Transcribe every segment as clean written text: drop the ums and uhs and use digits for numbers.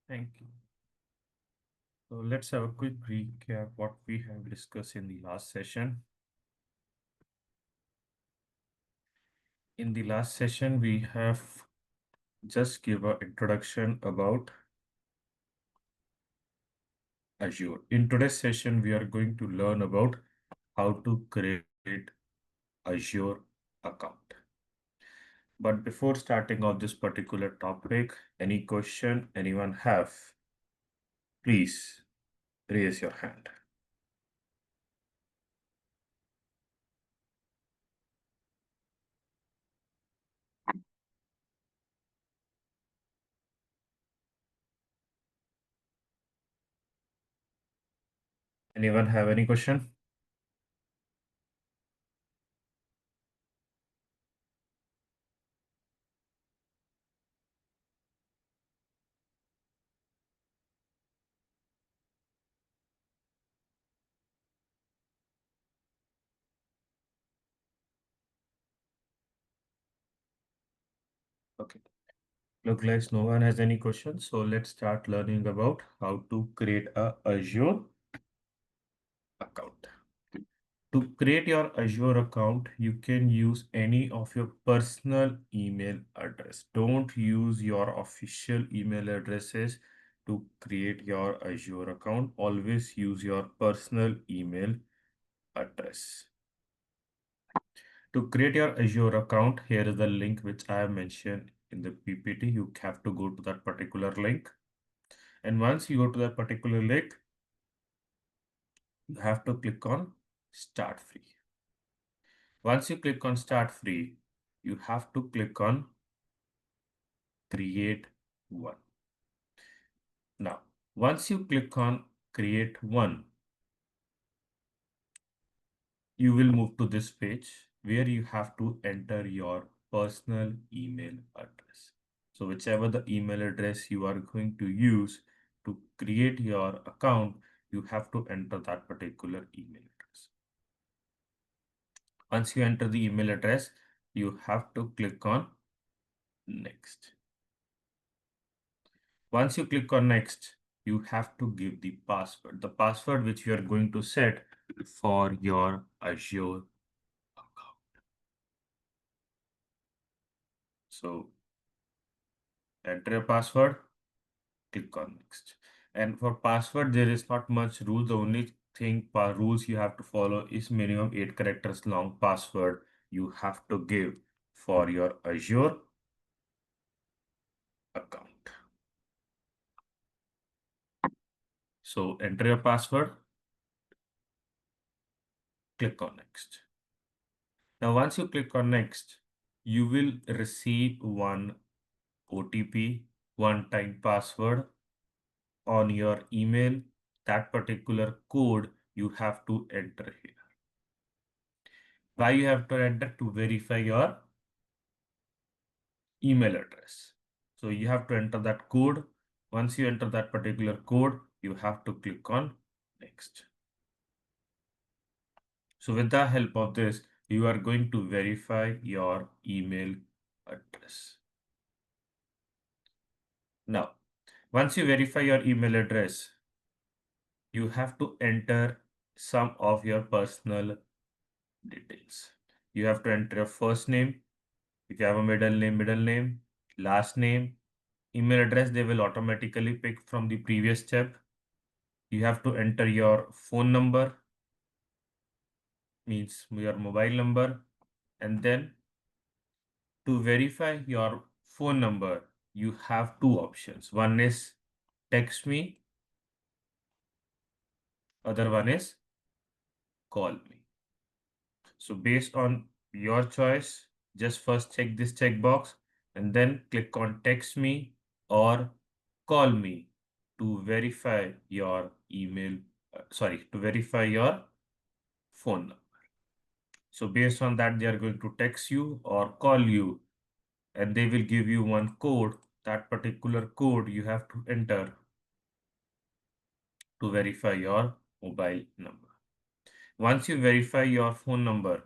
Thank you. So let's have a quick recap what we have discussed in the last session. In the last session, we have just give an introduction about Azure. In today's session, we are going to learn about how to create Azure account. But before starting on this particular topic, any question anyone have? Please raise your hand. Anyone have any question? Okay. Look, guys, no one has any questions. So let's start learning about how to create a Azure account. To create your Azure account, you can use any of your personal email address. Don't use your official email addresses to create your Azure account. Always use your personal email address. To create your Azure account, here is the link which I have mentioned in the PPT. You have to go to that particular link. And once you go to that particular link, you have to click on Start Free. Once you click on Start Free, you have to click on Create One. Now, once you click on Create One, you will move to this page where you have to enter your personal email address. So whichever the email address you are going to use to create your account, you have to enter that particular email address. Once you enter the email address, you have to click on Next. Once you click on Next, you have to give the password which you are going to set for your Azure account. So enter a password, click on Next. And for password, there is not much rule. The only thing rules you have to follow is minimum 8 characters long password you have to give for your Azure account. So enter your password, click on Next. Now, once you click on Next, you will receive one OTP, one-time password on your email. That particular code you have to enter here. Why you have to enter? To verify your email address. So you have to enter that code. Once you enter that particular code, you have to click on Next. So with the help of this, you are going to verify your email address. Now, once you verify your email address, you have to enter some of your personal details. You have to enter your first name. If you have a middle name, last name, email address, they will automatically pick from the previous step. You have to enter your phone number, means your mobile number, and then to verify your phone number, you have two options. One is text me, other one is call me. So based on your choice, just first check this checkbox and then click on text me or call me to verify your email, to verify your phone number. So based on that, they are going to text you or call you and they will give you one code. That particular code you have to enter to verify your mobile number. Once you verify your phone number,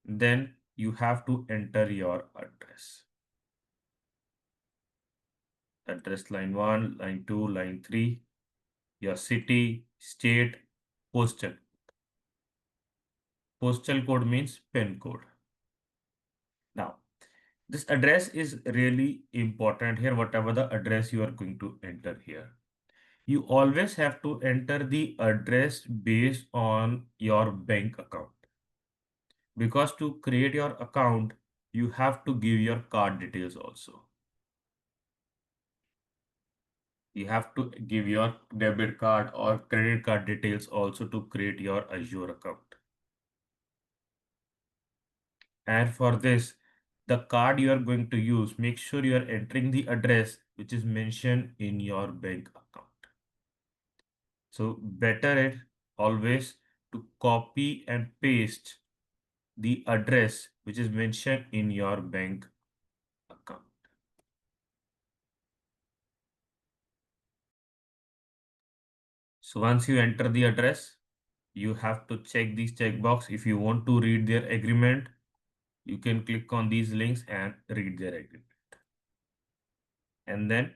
then you have to enter your address. address line 1, line 2, line 3, your city, state, postal. Postal code means PIN code. Now, this address is really important here, whatever the address you are going to enter here. You always have to enter the address based on your bank account. Because to create your account, you have to give your card details also. You have to give your debit card or credit card details also to create your Azure account. And for this, the card you are going to use, make sure you are entering the address which is mentioned in your bank account. So better it always to copy and paste the address which is mentioned in your bank account. So once you enter the address, you have to check this checkbox. If you want to read their agreement, you can click on these links and read their agreement. And then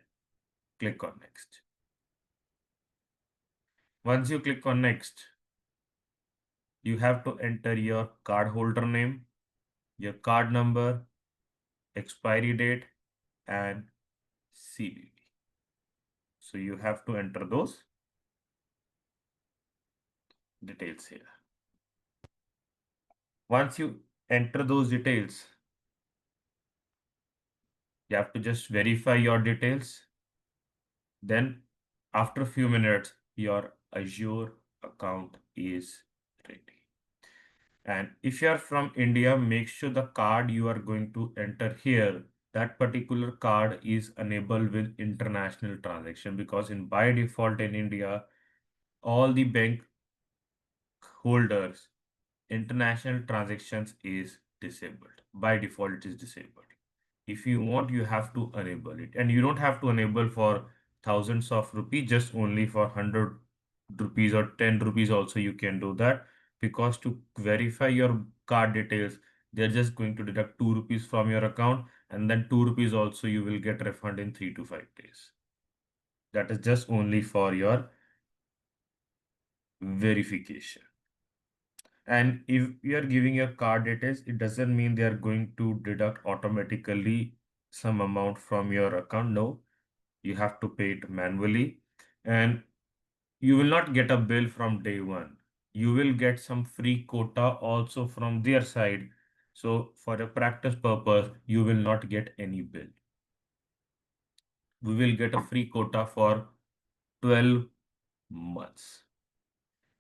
click on next. Once you click on next, you have to enter your card holder name, your card number, expiry date, and CVV. So you have to enter those details here. Once you enter those details, you have to just verify your details. Then after a few minutes, your Azure account is ready. And if you are from India, make sure the card you are going to enter here, that particular card is enabled with international transaction, because in by default in India, all the bank holders, international transactions is disabled. By default, it is disabled. If you want, you have to enable it. And you don't have to enable for thousands of rupees, just only for 100 rupees or 10 rupees also you can do that. Because to verify your card details, they're just going to deduct 2 rupees from your account, and then 2 rupees also you will get refund in 3 to 5 days. That is just only for your verification. And if you are giving your card details, it doesn't mean they are going to deduct automatically some amount from your account. No, you have to pay it manually, and you will not get a bill from day one. You will get some free quota also from their side. So for a practice purpose, you will not get any bill. We will get a free quota for 12 months.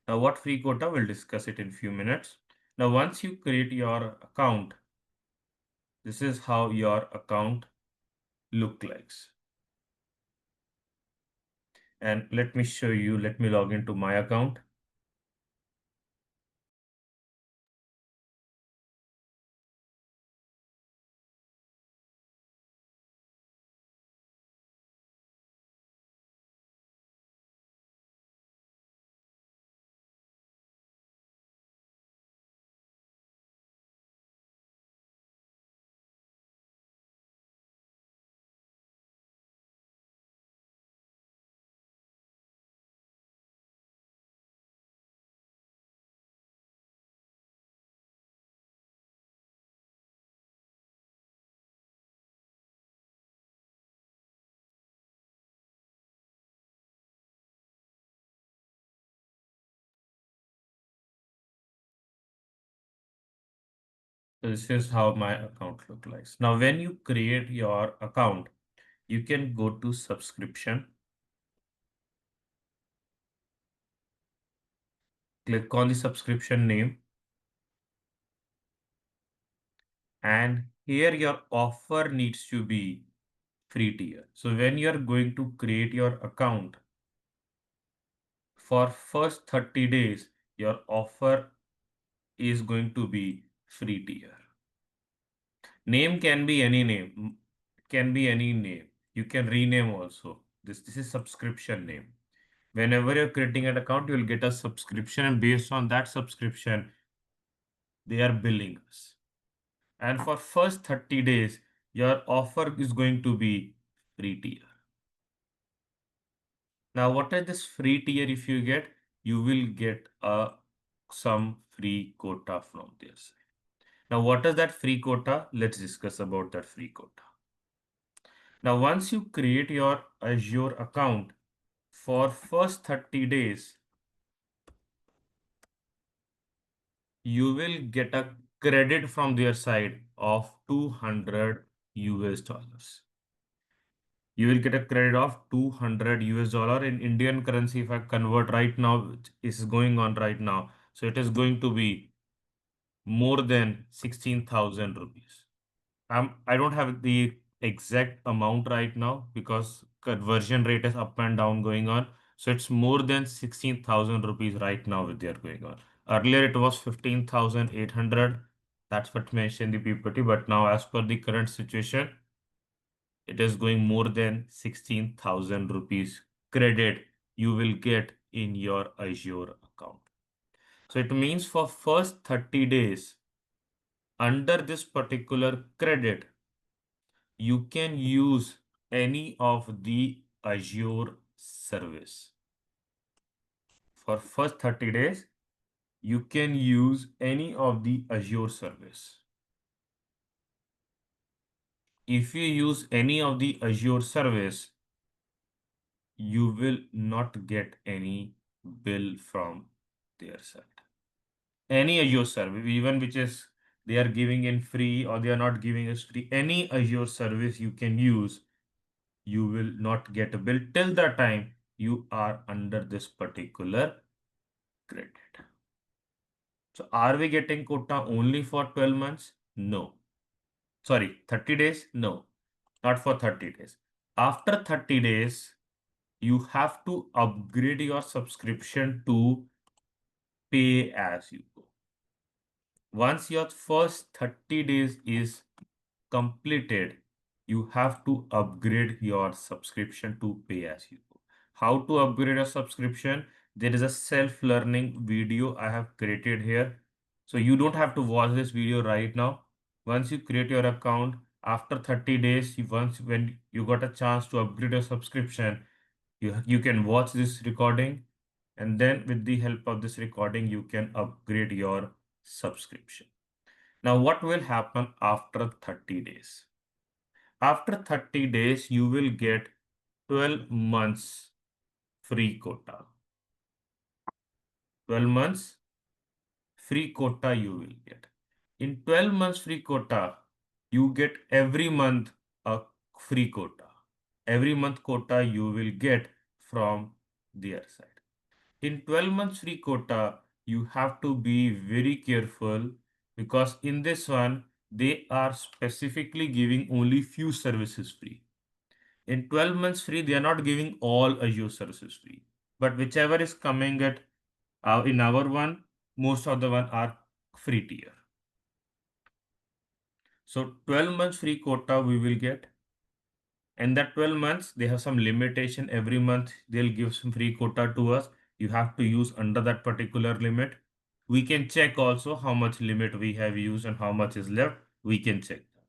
Now what free quota, we'll discuss it in few minutes. Now once you create your account, this is how your account look like. And let me show you, let me log into my account. So this is how my account look like. Now, when you create your account, you can go to subscription, click on the subscription name, and here your offer needs to be free tier. So when you are going to create your account, for first 30 days, your offer is going to be free tier. Name can be any name. It can be any name. You can rename also. This is subscription name. Whenever you're creating an account, you'll get a subscription, and based on that subscription, they are billing us. And for first 30 days, your offer is going to be free tier. Now, what is this free tier if you get? You will get some free quota from their side. Now, what is that free quota? Let's discuss about that free quota. Now, once you create your Azure account for first 30 days, you will get a credit from their side of 200 US dollars. You will get a credit of 200 US dollar in Indian currency. If I convert right now, which is going on right now. So it is going to be more than 16,000 rupees. I don't have the exact amount right now because conversion rate is up and down going on. So it's more than 16,000 rupees right now with their going on. Earlier it was 15,800. That's what mentioned in the PPT. But now as per the current situation, it is going more than 16,000 rupees credit you will get in your Azure account. So it means for first 30 days, under this particular credit, you can use any of the Azure service. For first 30 days, you can use any of the Azure service. If you use any of the Azure service, you will not get any bill from their side. Any Azure service, even which is they are giving in free or they are not giving us free, any Azure service you can use, you will not get a bill till the time you are under this particular credit. So are we getting quota only for 12 months? No. Sorry, 30 days? No, not for 30 days. After 30 days, you have to upgrade your subscription to pay as you go. Once your first 30 days is completed, you have to upgrade your subscription to pay as you go. How to upgrade a subscription? There is a self-learning video I have created here. So you don't have to watch this video right now. Once you create your account, after 30 days, once when you got a chance to upgrade your subscription, you can watch this recording, and then with the help of this recording, you can upgrade your subscription. Now, what will happen after 30 days? After 30 days, you will get 12 months free quota. 12 months free quota you will get. In 12 months free quota, you get every month a free quota. Every month quota you will get from their side. In 12 months free quota, you have to be very careful because in this one, they are specifically giving only few services free. In 12 months free, they are not giving all Azure services free. But whichever is coming at in our one, most of the one are free tier. So 12 months free quota we will get. And that 12 months, they have some limitation. Every month, they'll give some free quota to us. You have to use under that particular limit. We can check also how much limit we have used and how much is left. We can check that.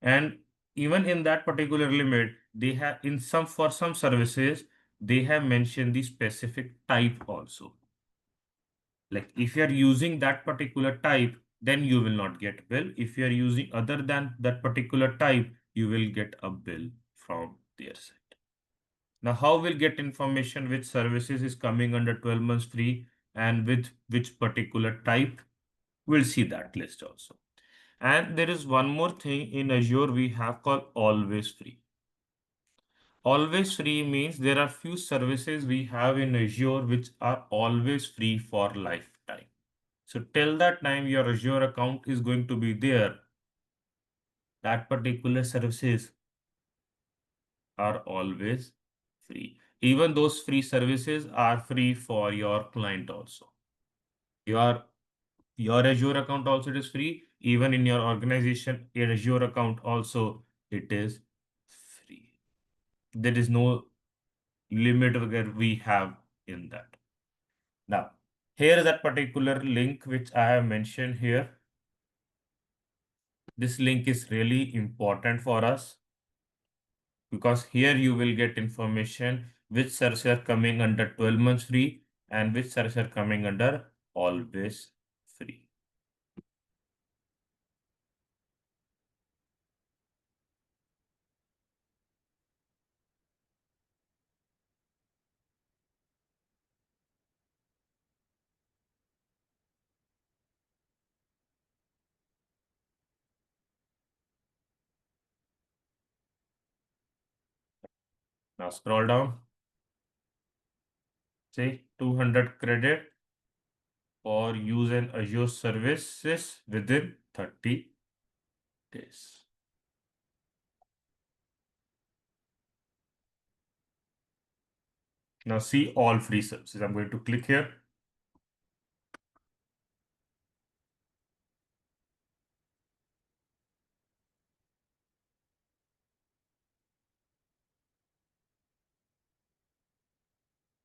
And even in that particular limit, they have in some for some services, they have mentioned the specific type also. Like if you are using that particular type, then you will not get bill. If you are using other than that particular type, you will get a bill from their side. Now, how we'll get information which services is coming under 12 months free and with which particular type? We'll see that list also. And there is one more thing in Azure we have called always free. Always free means there are few services we have in Azure which are always free for lifetime. So till that time your Azure account is going to be there, that particular services are always free. Even those free services are free for your client also. Your your Azure account also it is free. Even in your organization, your Azure account also it is free. There is no limit that we have in that. Now, here is that particular link which I have mentioned here. This link is really important for us because here you will get information which services are coming under 12 months free and which services are coming under always free. Now scroll down, say 200 credit for use an Azure services within 30 days. Now see all free services. I'm going to click here.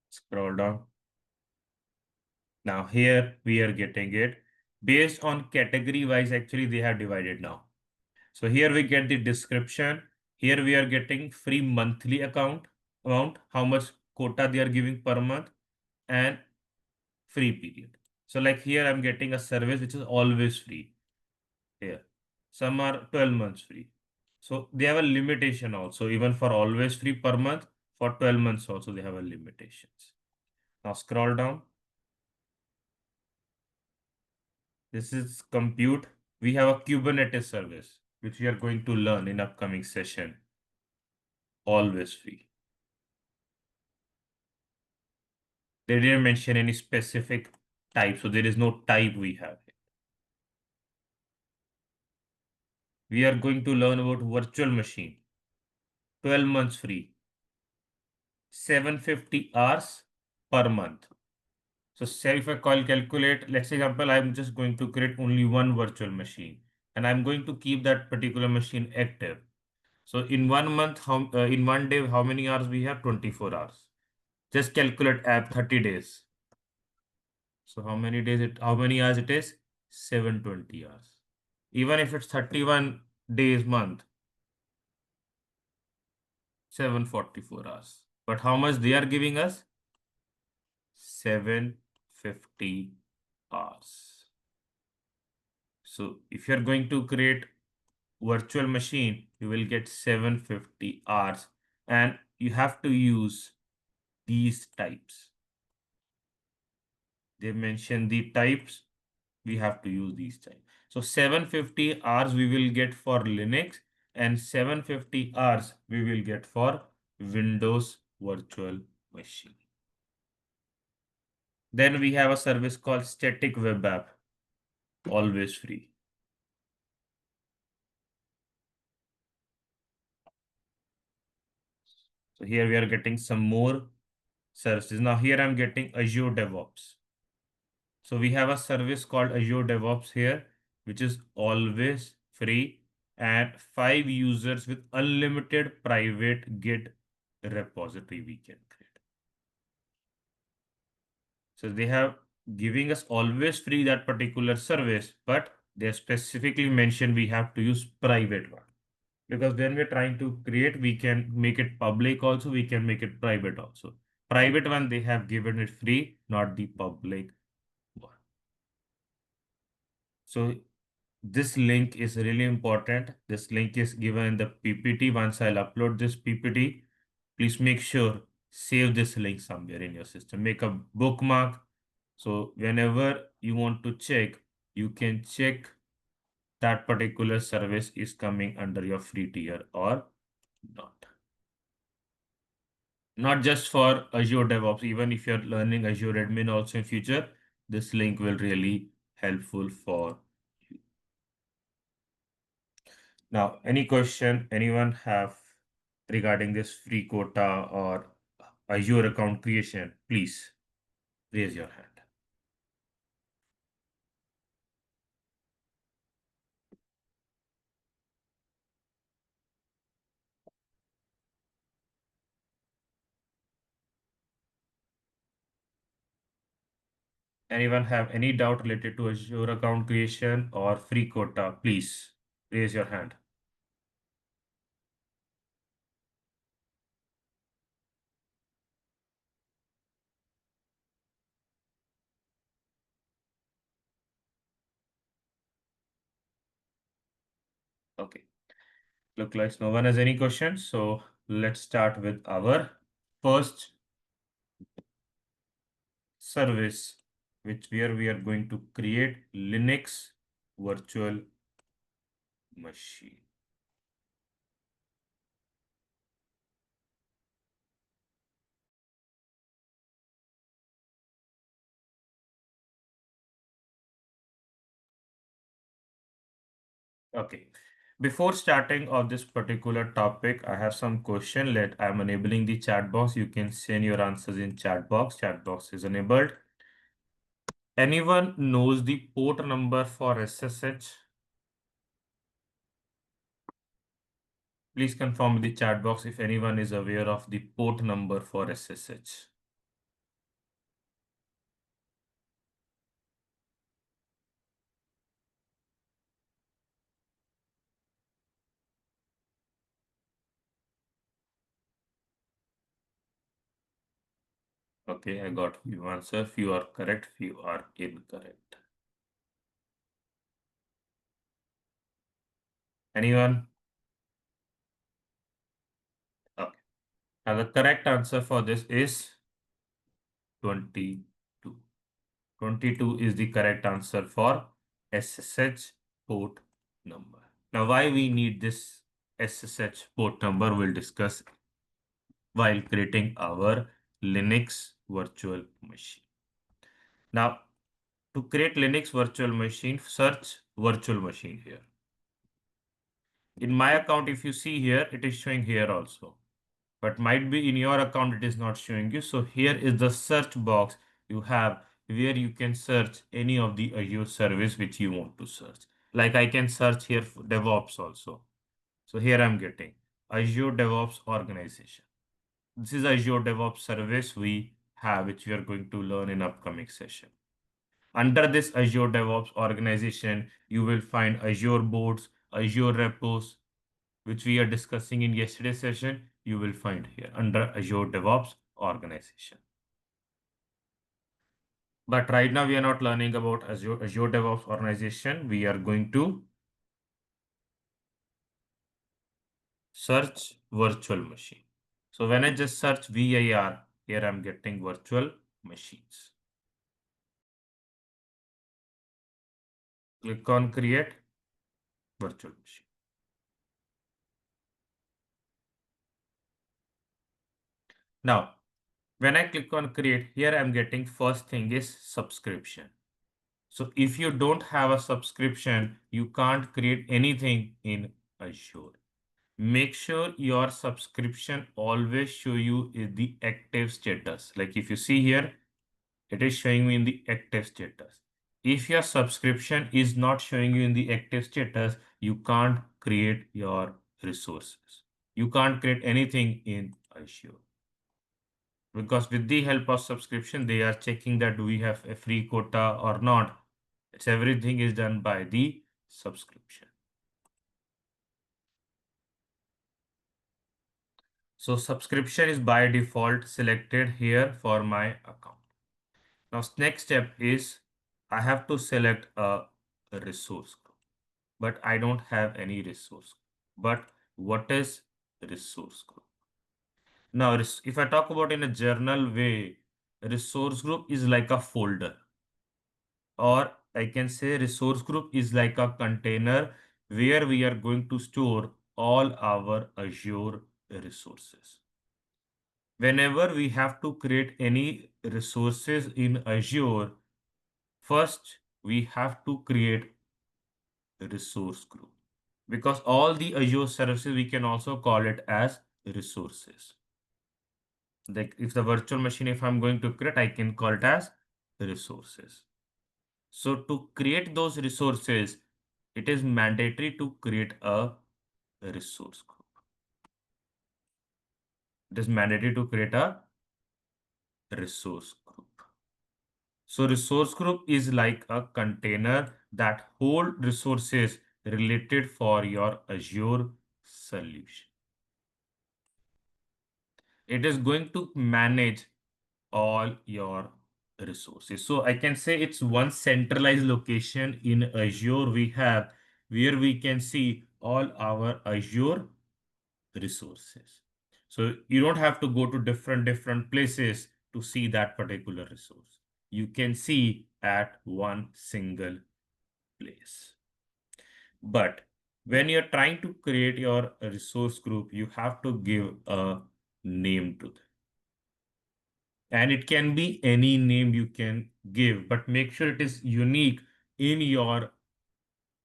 Scroll down. Now here we are getting it based on category wise. Actually, they have divided now. So here we get the description. Here we are getting free monthly amount, how much quota they are giving per month, and free period. So like here I'm getting a service which is always free. Here. Some are 12 months free. So they have a limitation also. Even for always free per month, for 12 months also they have a limitations. Now scroll down. This is compute. We have a Kubernetes service, which we are going to learn in upcoming session. Always free. They didn't mention any specific type, so there is no type we have. We are going to learn about virtual machine. 12 months free. 750 hours per month. So say if I calculate, let's say example, I'm just going to create only one virtual machine and I'm going to keep that particular machine active. So in 1 month, in 1 day, how many hours we have? 24 hours. Just calculate app 30 days. So how many hours it is? 720 hours. Even if it's 31 days month, 744 hours. But how much they are giving us? 750 hours. So if you're going to create virtual machine, you will get 750 hours and you have to use these types. They mention the types, we have to use these types. So 750 hours we will get for Linux and 750 hours we will get for Windows virtual machine. Then we have a service called static web app, always free. So here we are getting some more services. Now here I'm getting Azure Devops. So we have a service called Azure Devops here, which is always free and 5 users with unlimited private Git repository we can create. So they have giving us always free that particular service, but they specifically mentioned we have to use private one. Because when we're trying to create, we can make it public also, we can make it private also. Private one, they have given it free, not the public one. So this link is really important. This link is given in the PPT. Once I'll upload this PPT, please make sure save this link somewhere in your system. Make a bookmark. So whenever you want to check, you can check that particular service is coming under your free tier or not. Not just for Azure DevOps, even if you're learning Azure admin also in future, this link will really helpful for you. Now, any question anyone have regarding this free quota or Azure account creation, please raise your hand. Anyone have any doubt related to Azure account creation or free quota, please raise your hand. Okay. Look like no one has any questions. So let's start with our first service, which where we are going to create Linux virtual machine. Okay. Before starting of this particular topic, I have some question. Let I'm enabling the chat box. You can send your answers in chat box. Chat box is enabled. Anyone knows the port number for SSH? Please confirm in the chat box if anyone is aware of the port number for SSH. Okay, I got few answer. Few are correct, few are incorrect. Anyone? Okay. Now the correct answer for this is 22. 22 is the correct answer for SSH port number. Now, why we need this SSH port number, we'll discuss while creating our Linux virtual machine. Now, to create Linux virtual machine, search virtual machine here. In my account, if you see here, it is showing here also. But might be in your account, it is not showing you. So here is the search box you have where you can search any of the Azure service which you want to search. Like I can search here for DevOps also. So here I'm getting Azure DevOps organization. This is Azure DevOps service we have, which we are going to learn in upcoming session. Under this Azure DevOps organization, you will find Azure boards, Azure repos, which we are discussing in yesterday's session, you will find here under Azure DevOps organization. But right now we are not learning about Azure DevOps organization. We are going to search virtual machine. So when I just search VIR, here I'm getting virtual machines. Click on create virtual machine. Now, when I click on create, here I'm getting first thing is subscription. So if you don't have a subscription, you can't create anything in Azure. Make sure your subscription always show you is the active status. Like if you see here, it is showing me in the active status. If your subscription is not showing you in the active status, you can't create your resources. You can't create anything in Azure. Because with the help of subscription, they are checking that do we have a free quota or not. It's everything is done by the subscription. So subscription is by default selected here for my account. Now next step is I have to select a resource group, but I don't have any resource. But what is resource group? Now, if I talk about in a journal way, resource group is like a folder, or I can say resource group is like a container where we are going to store all our Azure resources. Whenever we have to create any resources in Azure, first we have to create a resource group because all the Azure services we can also call it as resources. Like if the virtual machine, if I'm going to create, I can call it as resources. So to create those resources, it is mandatory to create a resource group. It is mandatory to create a resource group. So resource group is like a container that hold resources related for your Azure solution. It is going to manage all your resources. So I can say it's one centralized location in Azure we have where we can see all our Azure resources. So you don't have to go to different places to see that particular resource. You can see at one single place. But when you're trying to create your resource group, you have to give a name to them. And it can be any name you can give, but make sure it is unique in your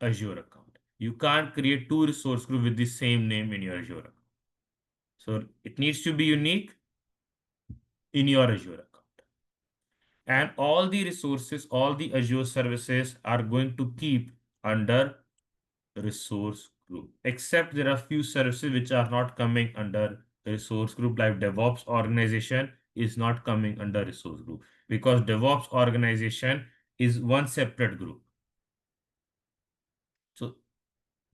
Azure account. You can't create two resource group with the same name in your Azure account. So it needs to be unique in your Azure account. And all the resources, all the Azure services are going to keep under resource group, except there are few services which are not coming under resource group, like DevOps organization is not coming under resource group because DevOps organization is one separate group. So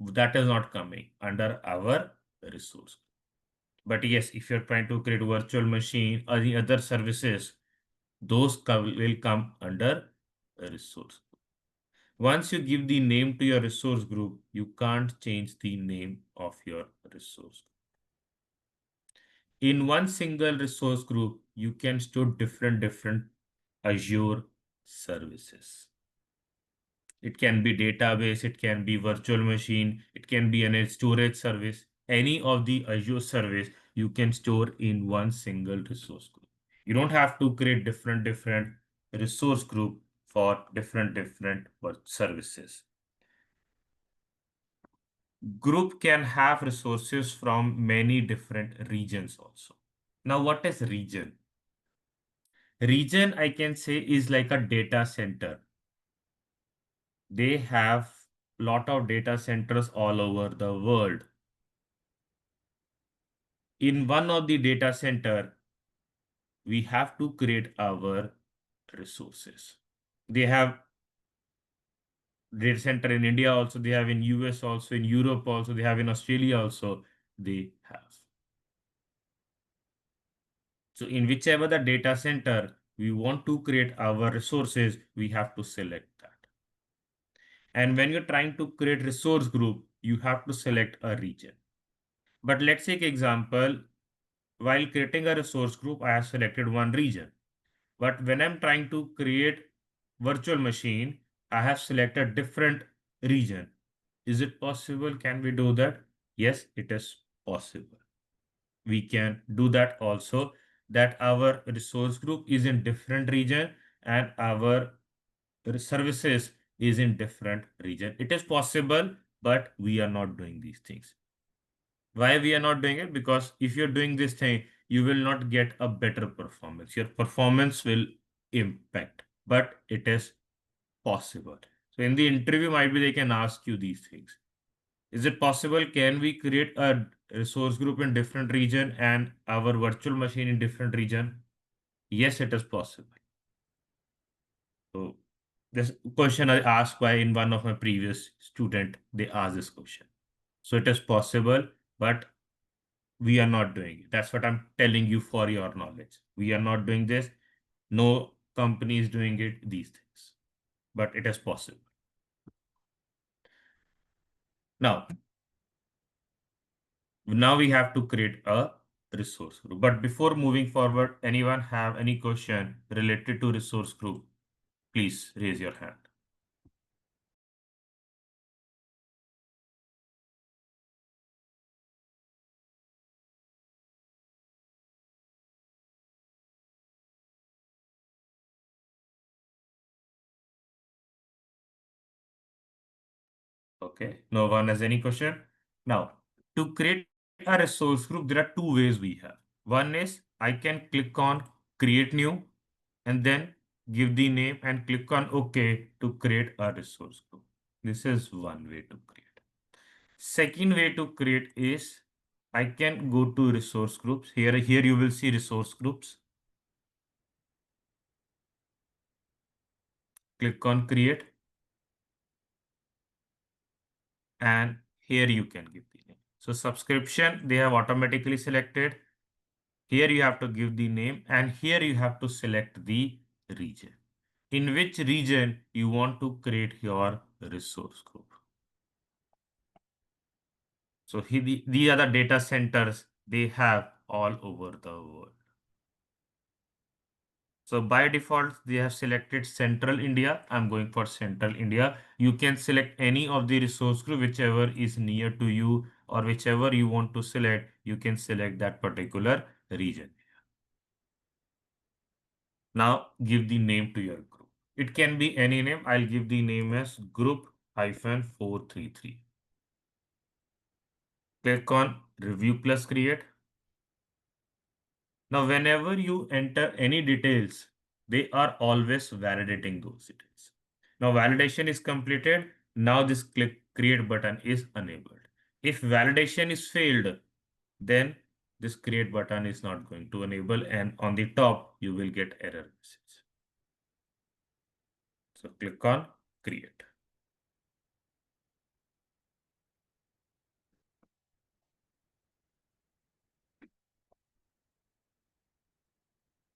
that is not coming under our resource. But yes, if you're trying to create virtual machine or the other services, those will come under a resource. Once you give the name to your resource group, you can't change the name of your resource. In one single resource group, you can store different Azure services. It can be database, it can be virtual machine, it can be an storage service. Any of the Azure service you can store in one single resource group. You don't have to create different resource group for different services. Group can have resources from many different regions also. Now, what is region? Region, I can say, is like a data center. They have lot of data centers all over the world. In one of the data center, we have to create our resources. They have data center in India also, they have in US also, in Europe also, they have in Australia also, they have. So in whichever the data center we want to create our resources, we have to select that. And when you're trying to create resource group, you have to select a region. But let's take example, while creating a resource group, I have selected one region. But when I'm trying to create virtual machine, I have selected different region. Is it possible? Can we do that? Yes, it is possible. We can do that also, that our resource group is in different region and our services is in different region. It is possible, but we are not doing these things. Why we are not doing it? Because if you're doing this thing, you will not get a better performance. Your performance will impact, but it is possible. So in the interview, might be they can ask you these things. Is it possible? Can we create a resource group in different region and our virtual machine in different region? Yes, it is possible. So this question I asked by in one of my previous student, they asked this question. So it is possible, but we are not doing it. That's what I'm telling you for your knowledge. We are not doing this. No company is doing it, these things, but it is possible. Now, now we have to create a resource group. But before moving forward, anyone have any question related to resource group? Please raise your hand. Okay, no one has any question. Now, to create a resource group, there are two ways we have. One is I can click on create new and then give the name and click on OK to create a resource group. This is one way to create. Second way to create is I can go to resource groups. Here you will see resource groups. Click on create and here you can give the name. So subscription, they have automatically selected. Here you have to give the name and here you have to select the region. In which region you want to create your resource group. So these are the data centers they have all over the world. So by default, they have selected Central India. I'm going for Central India. You can select any of the resource group, whichever is near to you or whichever you want to select, you can select that particular region. Now give the name to your group. It can be any name. I'll give the name as group 433. Click on review plus create. Now, whenever you enter any details, they are always validating those details. Now, validation is completed. Now, this click create button is enabled. If validation is failed, then this create button is not going to enable, and on the top, you will get error message. So, click on create.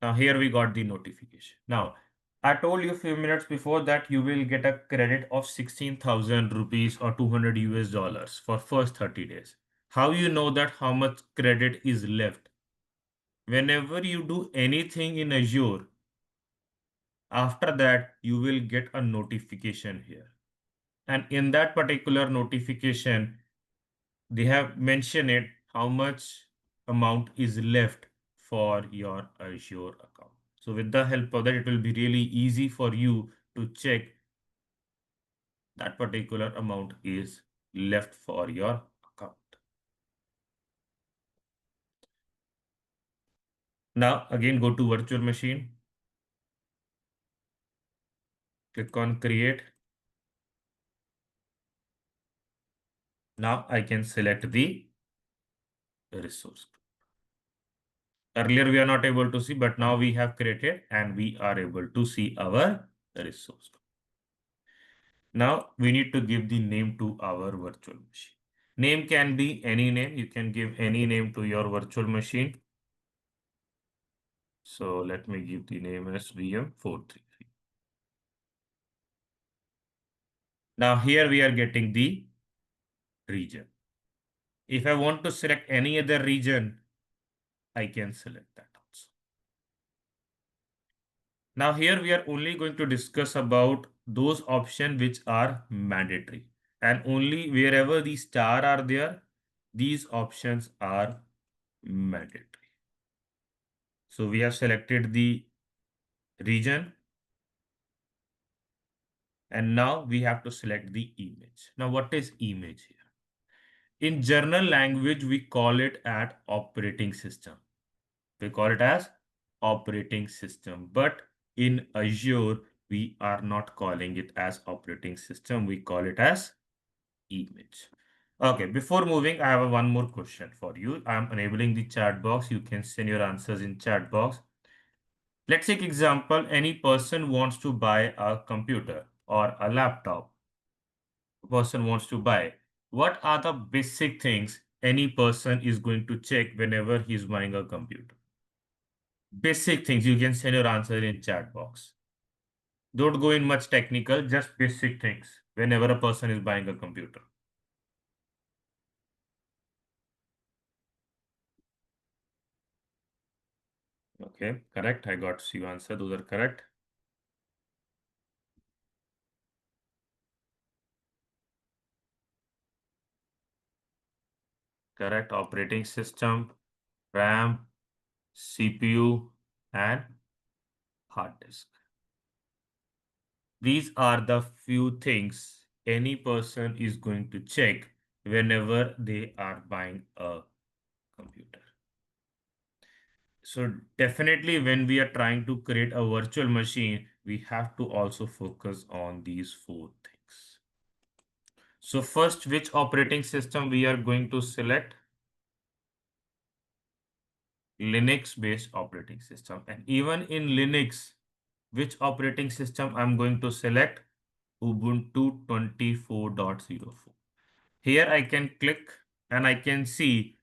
Now here we got the notification. Now I told you a few minutes before that you will get a credit of 16,000 rupees or 200 US dollars for first 30 days. How you know that how much credit is left? Whenever you do anything in Azure, after that you will get a notification here. And in that particular notification, they have mentioned it how much amount is left for your Azure account. So with the help of that, it will be really easy for you to check that particular amount is left for your account. Now again go to virtual machine, click on create. Now I can select the resource. Earlier we are not able to see, but now we have created and we are able to see our resource. Now we need to give the name to our virtual machine. Name can be any name. You can give any name to your virtual machine. So let me give the name as VM433. Now here we are getting the region. If I want to select any other region, I can select that also. Now here we are only going to discuss about those options which are mandatory, and only wherever the star are there, these options are mandatory. So we have selected the region, and now we have to select the image. Now what is image here? In general language, we call it at operating system. We call it as operating system. But in Azure, we are not calling it as operating system. We call it as image. Okay, before moving, I have one more question for you. I'm enabling the chat box. You can send your answers in chat box. Let's take example, any person wants to buy a computer or a laptop. A person wants to buy. What are the basic things any person is going to check whenever he's buying a computer? Basic things, you can send your answer in chat box. Don't go in much technical, just basic things whenever a person is buying a computer. Okay, correct. I got few answer. Those are correct. Correct. Operating system, RAM, CPU, and hard disk. These are the few things any person is going to check whenever they are buying a computer. So definitely when we are trying to create a virtual machine, we have to also focus on these four things. So first, which operating system we are going to select? Linux based operating system. And even in Linux, which operating system I'm going to select? Ubuntu 24.04. Here I can click and I can see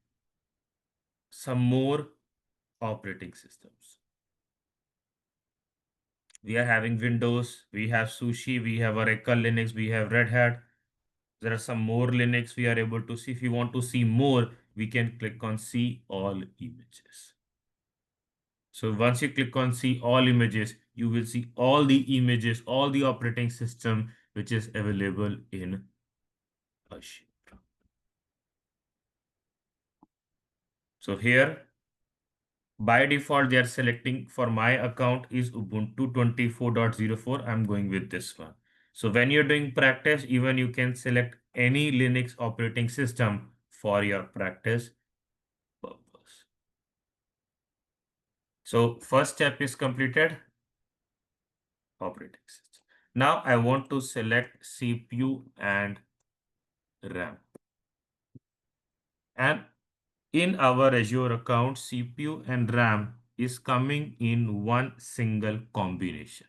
some more operating systems. We are having Windows, we have Sushi, we have Oracle Linux, we have Red Hat. There are some more Linux we are able to see. If you want to see more, we can click on see all images. So once you click on see all images, you will see all the images, all the operating system which is available in Azure. So here, by default, they are selecting for my account is Ubuntu 24.04. I'm going with this one. So when you're doing practice, even you can select any Linux operating system for your practice purpose. So first step is completed, operating system. Now I want to select CPU and RAM. And in our Azure account, CPU and RAM is coming in one single combination.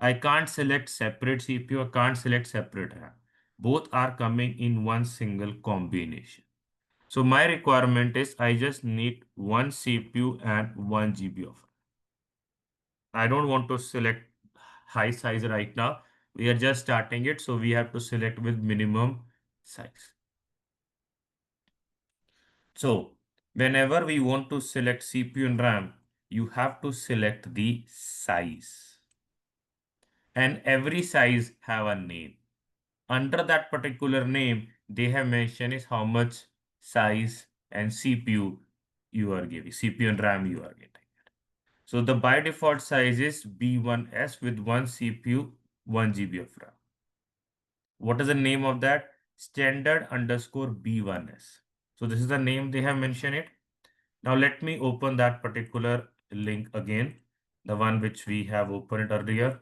I can't select separate CPU, I can't select separate RAM. Both are coming in one single combination. So my requirement is I just need one CPU and 1 GB of RAM. I don't want to select high size right now. We are just starting it, so we have to select with minimum size. So whenever we want to select CPU and RAM, you have to select the size. And every size have a name. Under that particular name, they have mentioned is how much size and CPU you are giving, CPU and RAM you are getting. So the by default size is B1S with one CPU, 1 GB of RAM. What is the name of that? Standard underscore B1S. So this is the name they have mentioned it. Now let me open that particular link again, the one which we have opened earlier.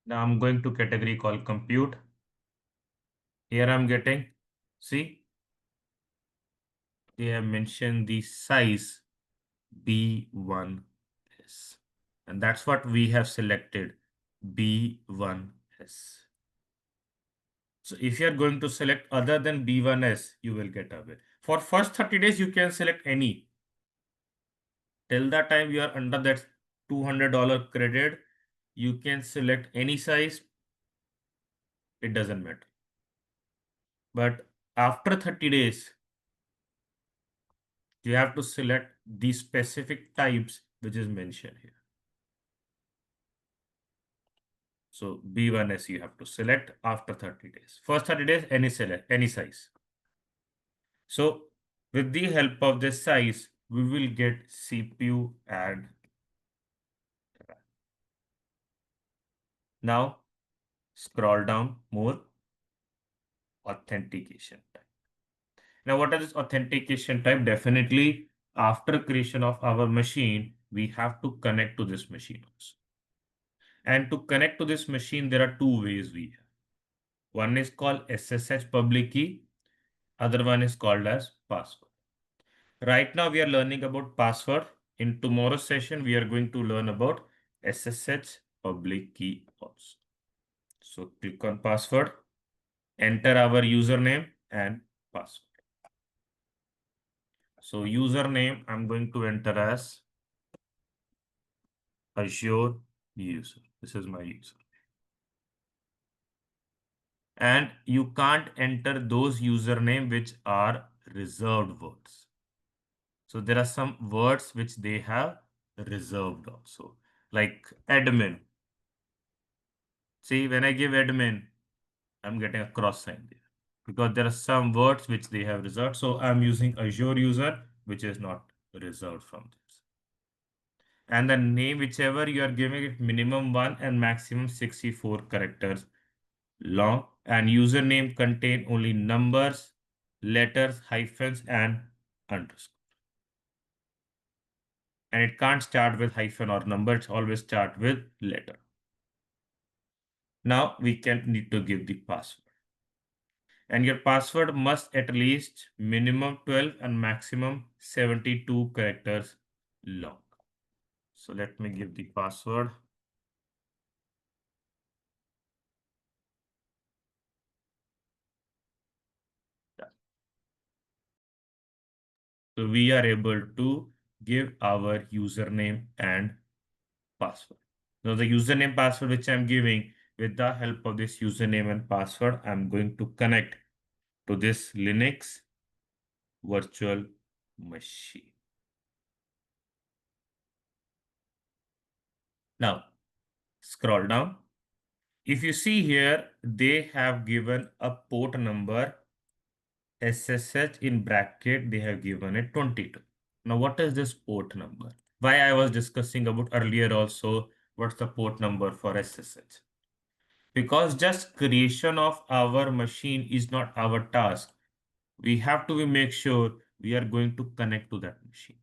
Now I'm going to category called compute. Here I'm getting, see, they have mentioned the size B1S. And that's what we have selected, B1S. So if you are going to select other than B1S, you will get away. For first 30 days, you can select any. Till that time you are under that $200 credit, you can select any size. It doesn't matter. But after 30 days, you have to select the specific types which is mentioned here. So B1S you have to select after 30 days. First 30 days, any size. So with the help of this size, we will get CPU and RAM. Now scroll down more, authentication type. Now what is this authentication type? Definitely after creation of our machine, we have to connect to this machine also. And to connect to this machine, there are two ways we have. One is called SSH public key. Other one is called as password. Right now we are learning about password. In tomorrow's session, we are going to learn about SSH public key also. So click on password, enter our username and password. So username, I'm going to enter as Azure user. This is my user. And you can't enter those username which are reserved words. So there are some words which they have reserved also, like admin. See, when I give admin, I'm getting a cross sign there because there are some words which they have reserved. So I'm using Azure user, which is not reserved from this. And the name, whichever you are giving it, minimum 1 and maximum 64 characters long. And username contain only numbers, letters, hyphens, and underscore. And it can't start with hyphen or number. It always start with letter. Now we can need to give the password. And your password must at least minimum 12 and maximum 72 characters long. So let me give the password. So we are able to give our username and password. Now the username password which I'm giving, with the help of this username and password, I'm going to connect to this Linux virtual machine. Now scroll down. If you see here, they have given a port number SSH in bracket, they have given it 22. Now, what is this port number? Why I was discussing about earlier also, what's the port number for SSH? Because just creation of our machine is not our task. We have to make sure we are going to connect to that machine.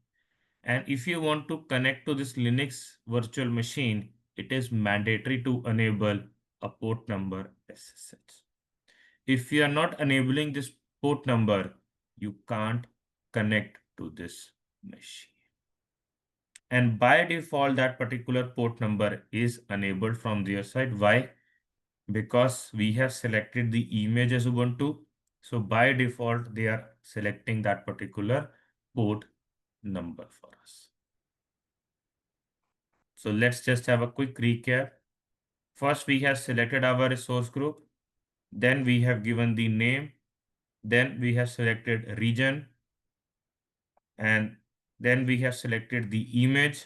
And if you want to connect to this Linux virtual machine, it is mandatory to enable a port number SSH. If you are not enabling this port number, you can't connect to this machine. And by default, that particular port number is enabled from their side. Why? Because we have selected the image as Ubuntu. So by default, they are selecting that particular port number for us. So let's just have a quick recap. First, we have selected our resource group. Then we have given the name. Then we have selected region. And then we have selected the image,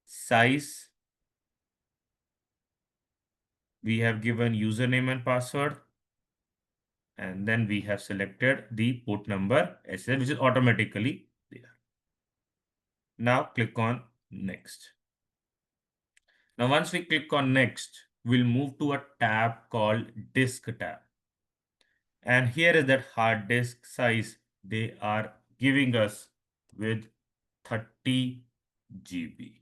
size. We have given username and password. And then we have selected the port number SS, which is automatically there. Now click on next. Now once we click on next, we'll move to a tab called disk tab. And here is that hard disk size they are giving us with 30 GB.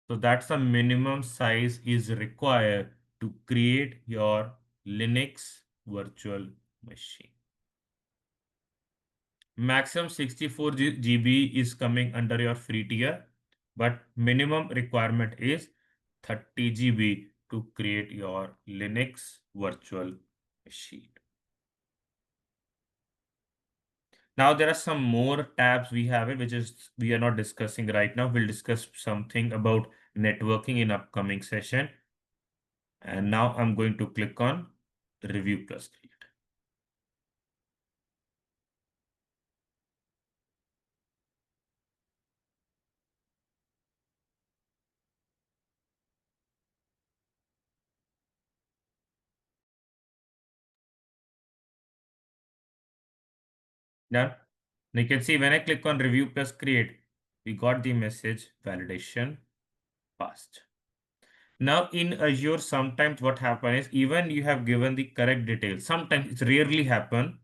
So that's the minimum size is required to create your Linux virtual machine. Maximum 64 GB is coming under your free tier, but minimum requirement is 30 GB to create your Linux virtual machine. Now there are some more tabs we have it, which is we are not discussing right now. We'll discuss something about networking in upcoming session. And now I'm going to click on Review Plus Create. Done. Now you can see when I click on Review Plus Create, we got the message validation passed. Now in Azure, sometimes what happens is even you have given the correct details. Sometimes it's rarely happen.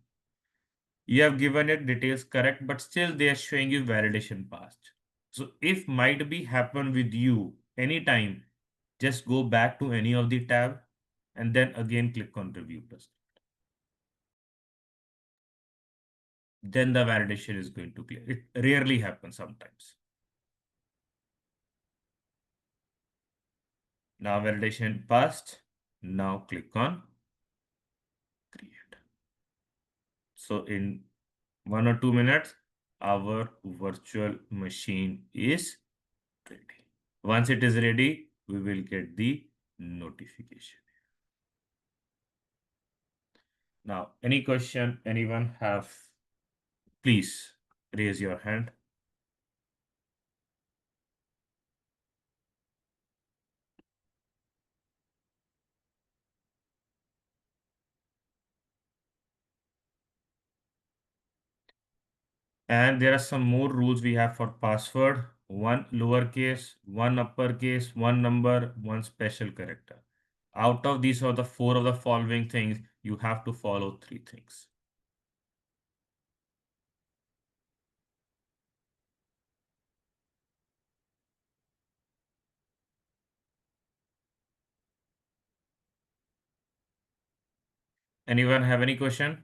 You have given it details correct, but still they are showing you validation passed. So if might be happen with you anytime, just go back to any of the tab and then again click on Review Plus. Then the validation is going to clear. It rarely happens sometimes. Now validation passed. Now click on create. So in 1 or 2 minutes, our virtual machine is ready. Once it is ready, we will get the notification. Now, any question anyone have, please raise your hand. And there are some more rules we have for password. One lowercase, one uppercase, one number, one special character. Out of these are the four of the following things, you have to follow three things. Anyone have any question?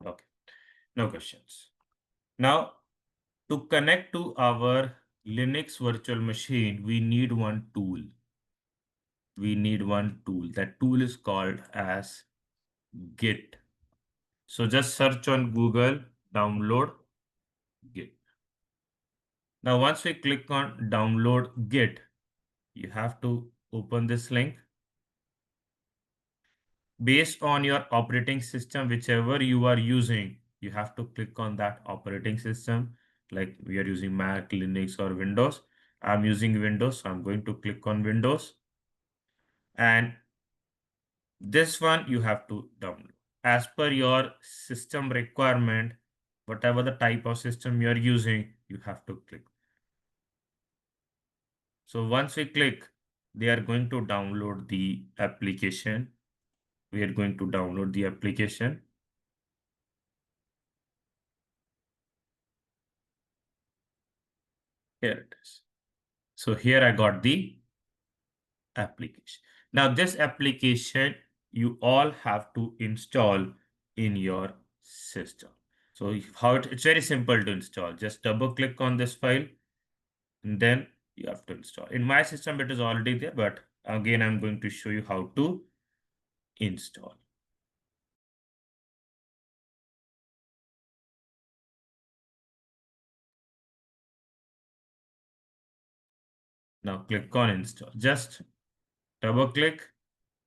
Okay, no questions. Now, To connect to our Linux virtual machine, we need one tool. We need one tool. That tool is called as Git. So just search on Google, download Git. Now, once we click on download Git, you have to open this link. Based on your operating system, whichever you are using, you have to click on that operating system. Like we are using Mac, Linux, or Windows. I'm using Windows, so I'm going to click on Windows. And this one you have to download. As per your system requirement, whatever the type of system you are using, you have to click. So once we click, they are going to download the application. We are going to download the application. Here it is. So here I got the application. Now this application you all have to install in your system. So it's very simple to install. Just double click on this file and then you have to install. In my system it is already there, but again I'm going to show you how to install. Now click on install. Just double click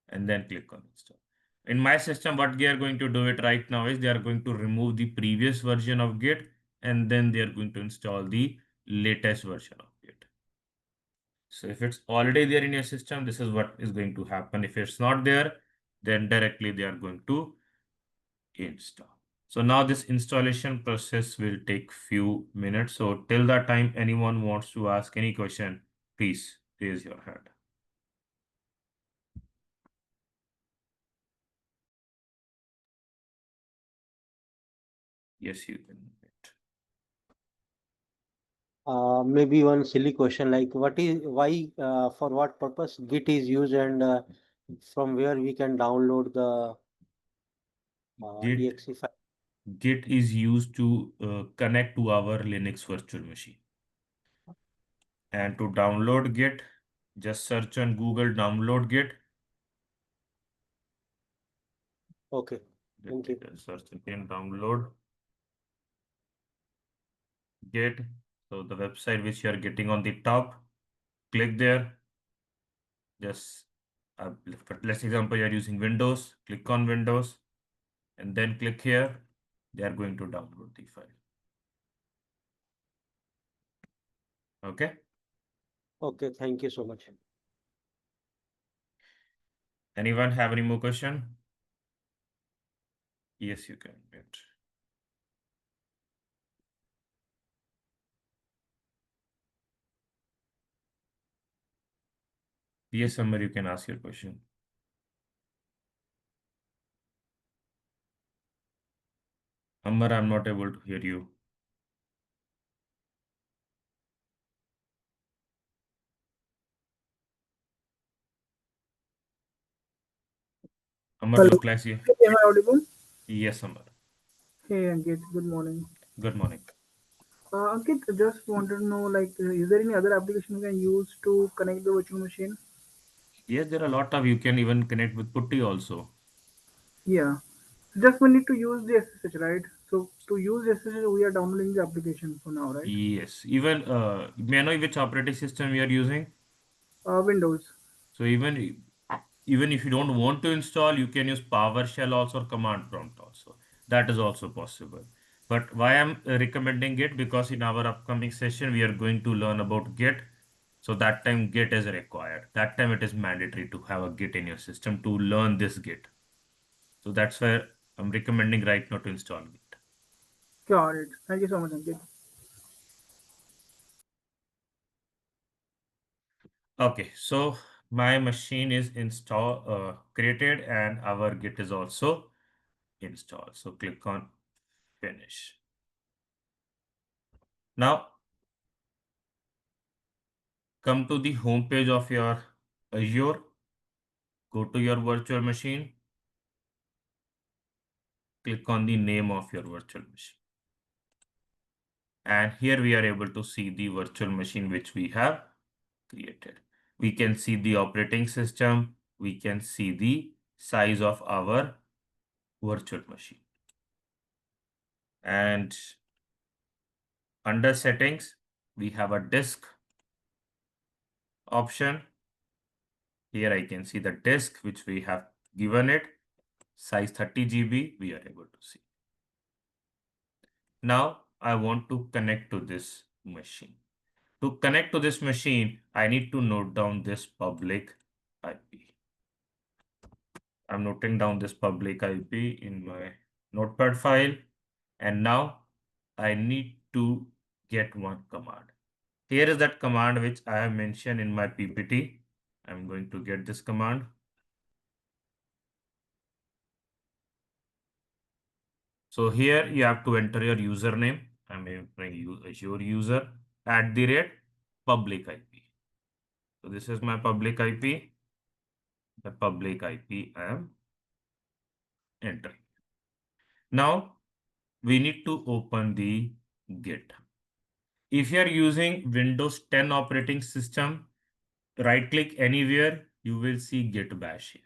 and then click on install. In my system, what they are going to do it right now is they are going to remove the previous version of Git and then they are going to install the latest version of Git. So if it's already there in your system, this is what is going to happen. If it's not there, then directly they are going to install. So now this installation process will take few minutes. So till that time, anyone wants to ask any question, please raise your hand. Yes, you can. Maybe one silly question like what is why for what purpose Git is used and from where we can download the Git exe file. Git is used to connect to our Linux virtual machine. And to download Git, just search on Google download Git. Okay, thank you. Search again download Git. So the website which you are getting on the top, click there. Just let's example you are using Windows. Click on Windows and then click here. They are going to download the file. Okay. Okay, thank you so much. Anyone have any more question? Yes, you can. Wait. Yes, Amar, you can ask your question. Amar, I'm not able to hear you. Amar, Hello, look like you. am I audible? Yes, Amar. Hey Ankit, good morning. Good morning. Ankit, just wanted to know, is there any other application we can use to connect the virtual machine? Yes, there are a lot of you can even connect with Putty also. Yeah, just we need to use the SSH, right? So to use SSH, we are downloading the application for now, right? Yes, even may I know which operating system you are using? Windows. So even if you don't want to install, you can use PowerShell also or command prompt also. That is also possible. But why I'm recommending Git because in our upcoming session we are going to learn about Git. So that time Git is required. That time it is mandatory to have a Git in your system to learn this Git. So that's why I'm recommending right now to install Git. Got it. Thank you so much, Ankit. Okay, so my machine is created and our Git is also installed. So click on finish. Now come to the home page of your Azure. Go to your virtual machine. Click on the name of your virtual machine. And here we are able to see the virtual machine which we have created. We can see the operating system. We can see the size of our virtual machine. And under settings, we have a disk option. Here I can see the disk which we have given it, size 30 GB, we are able to see. Now I want to connect to this machine. To connect to this machine, I need to note down this public IP. I'm noting down this public IP in my notepad file. And now I need to get one command. Here is that command which I have mentioned in my PPT. I'm going to get this command. So here you have to enter your username. I'm entering Azure user @ public IP. So this is my public IP. The public IP I am entering. Now we need to open the Git. If you are using Windows 10 operating system, right click anywhere, you will see Git bash here.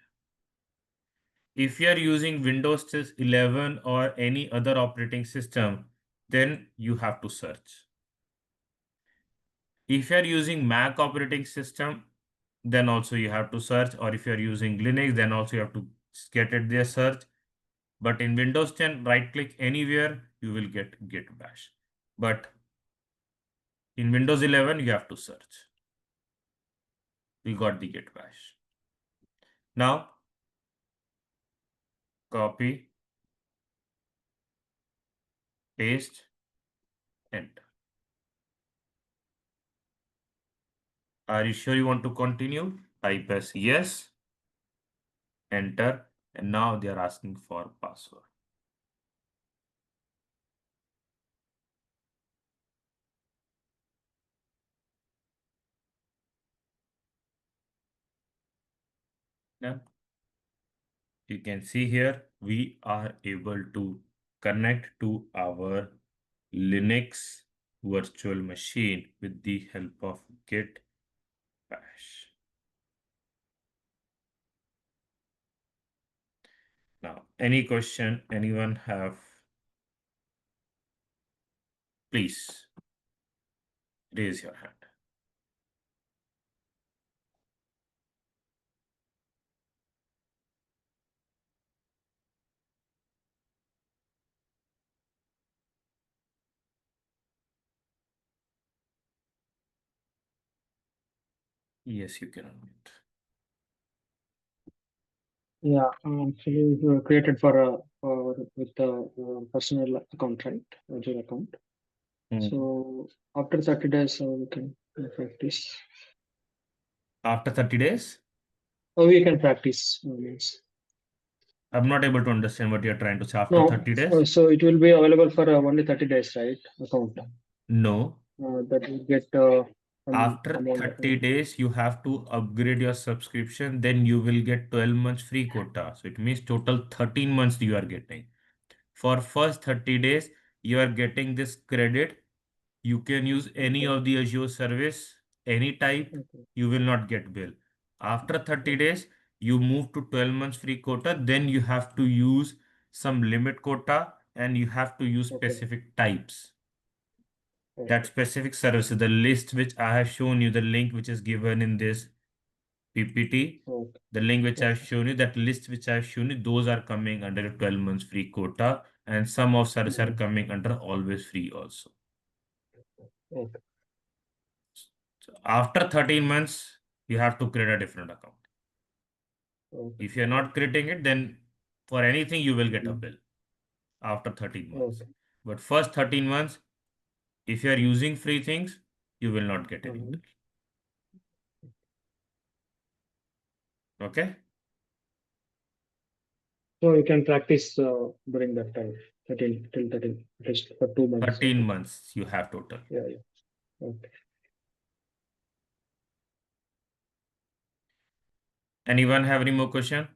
If you are using Windows 11 or any other operating system, then you have to search. If you are using Mac operating system, then also you have to search, or if you are using Linux, then also you have to get it there, search. But in Windows 10, right click anywhere, you will get Git bash. But in Windows 11, you have to search. We got the Git bash. Now, copy, paste, enter. Are you sure you want to continue? Type as yes, enter, and now they are asking for password. Now, you can see here, we are able to connect to our Linux virtual machine with the help of Git bash. Now, any question anyone have? Please raise your hand. Yes, you can unmute. Yeah, actually created for with the personal account, right? Azure account. So after 30 days, we can practice. After 30 days? We can practice. Yes. I'm not able to understand what you're trying to say. After No, 30 days? so it will be available for only 30 days, right? Account. No. That will get some After amount. 30 days, you have to upgrade your subscription. Then you will get 12 months free quota. So it means total 13 months you are getting. For first 30 days, you are getting this credit. You can use any Okay. of the Azure service, any type. Okay. You will not get bill. After 30 days, you move to 12 months free quota. Then you have to use some limit quota and you have to use Okay. specific types. That Okay. specific services, the list which I have shown you, the link which is given in this PPT, Okay. the link which I've Okay. shown you, that list which I've shown you, those are coming under a 12 months free quota, and some of services are Mhm. coming under always free also. Okay. So after 13 months, you have to create a different account. Okay. If you're not creating it, then for anything you will get a Mhm. bill after 13 months. Okay. But first 13 months, if you are using free things, you will not get any Mhm. bill. Okay? So you can practice during that time, 13 till 13, at least for 2 months. 13 Okay. months you have total. Yeah, yeah. Okay. Anyone have any more question?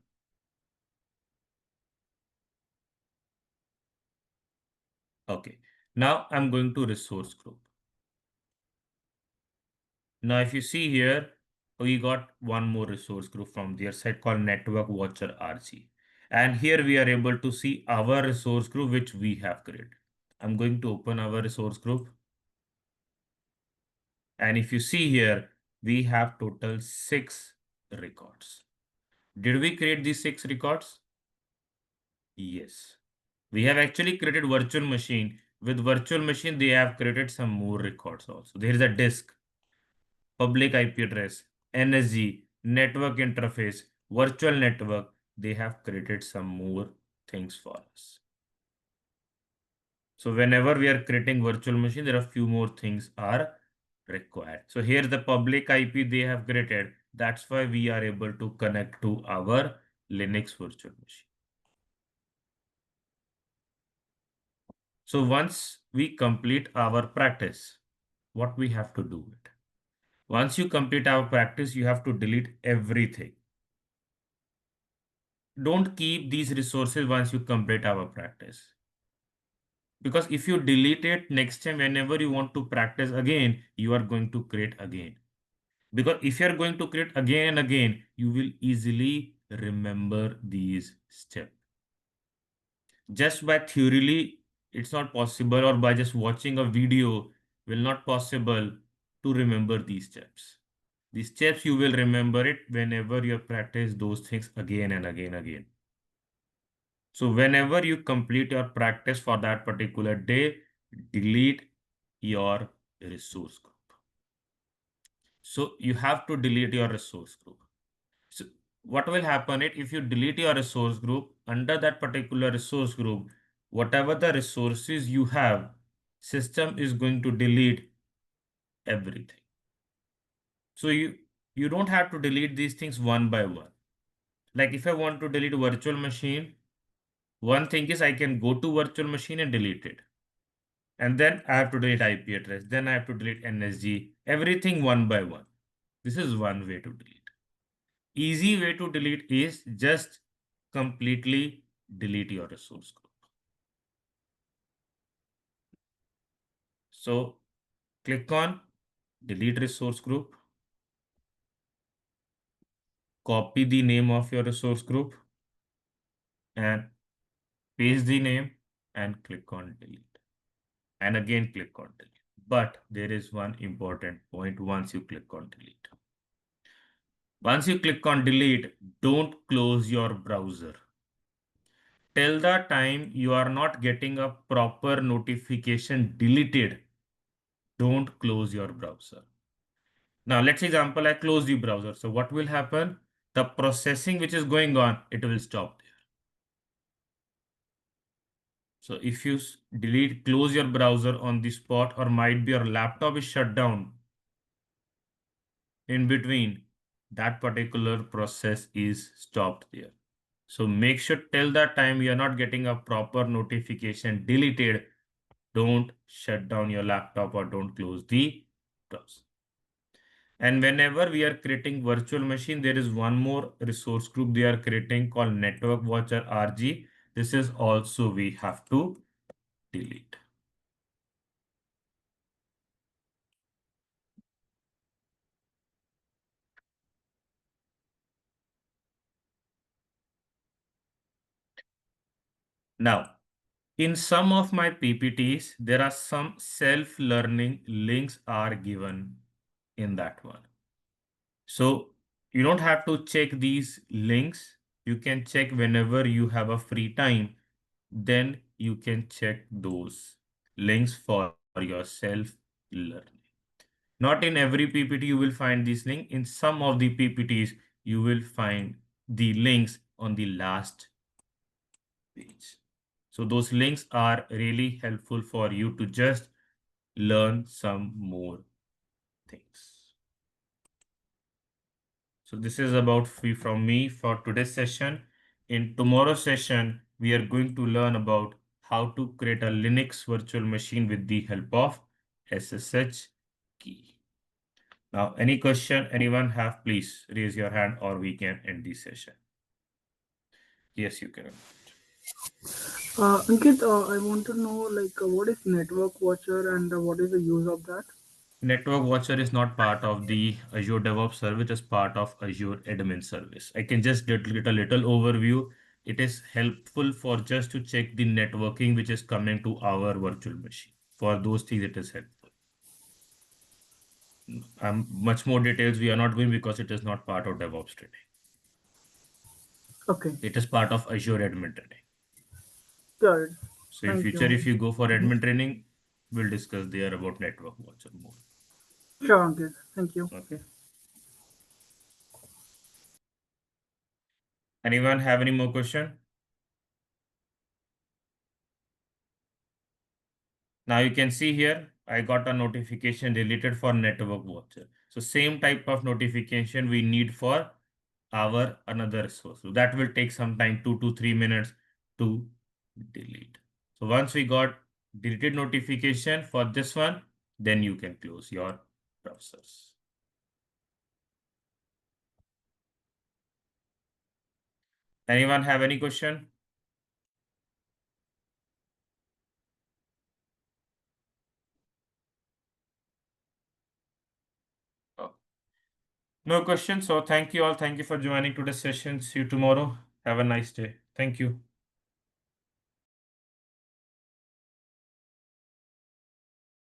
Okay. Now I'm going to resource group. Now, if you see here, we got one more resource group from their side called Network Watcher RG. And here we are able to see our resource group which we have created. I'm going to open our resource group. And if you see here, we have total 6 records. Did we create these 6 records? Yes. We have actually created virtual machine. With virtual machine, they have created some more records also. There is a disk, public IP address, NSG, network interface, virtual network. They have created some more things for us. So whenever we are creating virtual machine, there are few more things are required. So here the public IP they have created. That's why we are able to connect to our Linux virtual machine. So once we complete our practice, what we have to do it? Once you complete our practice, you have to delete everything. Don't keep these resources once you complete our practice. Because if you delete it next time, whenever you want to practice again, you are going to create again. Because if you are going to create again and again, you will easily remember these steps. Just by theory, it's not possible, or by just watching a video will not possible to remember these steps. These steps you will remember it whenever you practice those things again and again. So whenever you complete your practice for that particular day, delete your resource group. So you have to delete your resource group. So what will happen if you delete your resource group, under that particular resource group, whatever the resources you have, system is going to delete everything. So you don't have to delete these things one by one. Like if I want to delete virtual machine, one thing is I can go to virtual machine and delete it. And then I have to delete IP address. Then I have to delete NSG, everything one by one. This is one way to delete. Easy way to delete is just completely delete your resource group. So click on delete resource group, copy the name of your resource group and paste the name and click on delete. And again click on delete. But there is one important point once you click on delete. Once you click on delete, don't close your browser. Till the time you are not getting a proper notification deleted, don't close your browser. Now let's example I close the browser. So what will happen? The processing which is going on, it will stop there. So if you delete, close your browser on the spot, or might be your laptop is shut down in between, that particular process is stopped there. So make sure till that time you are not getting a proper notification deleted, don't shut down your laptop or don't close the browser. And whenever we are creating virtual machine, there is one more resource group they are creating called Network Watcher RG. This is also we have to delete. Now, in some of my PPTs, there are some self-learning links are given in that one. So you don't have to check these links. You can check whenever you have a free time. Then you can check those links for your self-learning. Not in every PPT you will find this link. In some of the PPTs, you will find the links on the last page. So those links are really helpful for you to just learn some more things. So this is about free from me for today's session. In tomorrow's session, we are going to learn about how to create a Linux virtual machine with the help of SSH key. Now, any question anyone have, please raise your hand or we can end the session. Yes, you can. Ankit, I want to know what is network watcher and what is the use of that? Network Watcher is not part of the Azure DevOps service, it is part of Azure Admin service. I can just get a little overview. It is helpful for just to check the networking which is coming to our virtual machine. For those things, it is helpful. Much more details we are not going because it is not part of DevOps today. Okay, It is part of Azure Admin training. got it. So in Thank future, you. if you go for admin training, we'll discuss there about Network Watcher more. Sure, Ankit. Thank you. Okay. Anyone have any more question? Now you can see here, I got a notification related for Network Watcher. So same type of notification we need for our another resource. So that will take some time, 2 to 3 minutes to delete. So once we got deleted notification for this one, then you can close your browsers. Anyone have any question? Oh, no question. So thank you all. Thank you for joining today's session. See you tomorrow. Have a nice day. Thank you.